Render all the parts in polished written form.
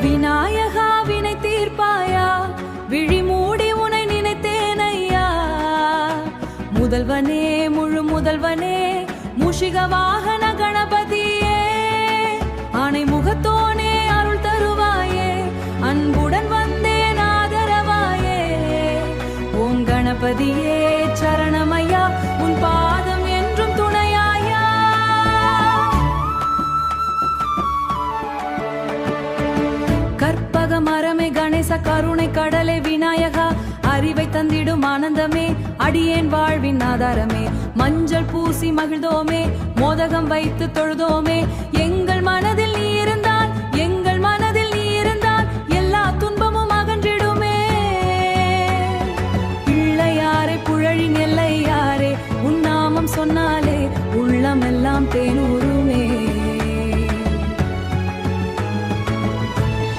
விநாயகா வினை தீர்ப்பாயா, விழி மூடி உனை நினைத்தேனையா. முதல்வனே முழு முதல்வனே, மூஷிக வாகன கணபதியே, ஆனை முகத்தோனே அருள் தருவாயே, அன்புடன் வந்தேன் ஆதரவாயே. ஓம் கணபதியே சரணமையா, உன் பாதம் என்றும் துணையாயா. கற்பக மரமே கணேச கருணை கடலே விநாயகா, அறிவை தந்திடும் ஆனந்தமே, அடியேன் வாழ்வின் ஆதாரமே. மஞ்சள் பூசி மகிழ்ந்தோமே, மோதகம் வைத்து தொழுதோமே. எங்கள் மனதில் நீ இருந்தால், எங்கள் மனதில் நீ இருந்தால், எல்லா துன்பமும் அகன்றிடுமே. பிள்ளையாரே புழழின் எல்லையாரே, உன் நாமம் சொன்னாலே உள்ளமெல்லாம் தேனூருமே.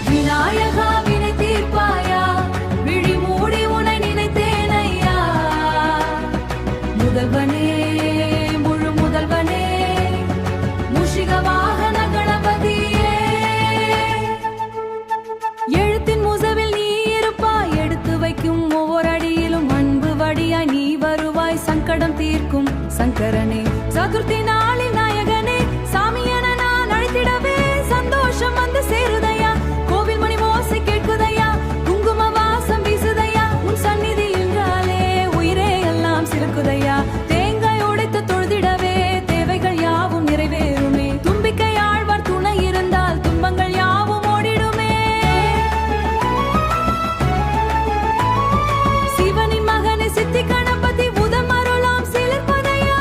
விநாயகா வினை தீர்ப்பாயா, விழி மூடி உனை நினைத்தேனையா. முதல்வனே முழு முதல்வனே, மூஷிக வாகன கணபதியே. எழுத்தின் முசவில் நீ இருப்பாய், எடுத்து வைக்கும் ஒவ்வொரு அடியிலும் அன்பு வடியாய் நீ வருவாய். சங்கடம் தீர்க்கும் சங்கரனே, சதுர்த்தி நாளில் நாயகனே, சாமி என நான் அழைத்திடவே சந்தோஷம் வந்து சேருதையா. கோவில் மணி ஓசை கேட்குதையா, குங்கும வாசம் வீசுதையா. உன் சந்நிதி என்றாலே உயிரே எல்லாம் சிறக்குதையா. தேங்காய் உடைத்து தொழுதிடவே தேவைகள் யாவும் நிறைவேறுமே. தும்பிக்கை ஆழ்வார் துணை இருந்தால் துன்பங்கள் யாவும் ஓடிடுமே. சிவனின் மகனே சித்தி கணபதி, உதம் அருளாம் சிலிர்ப்பதையா.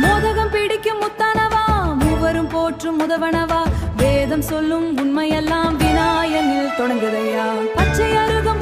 மோதகம் பிடிக்கும் முத்தானவா, மூவரும் போற்றும் முதவனவா. வேதம் சொல்லும் உண்மையெல்லாம் விநாயகனில் தொடங்குதையா. பச்சை அருகும்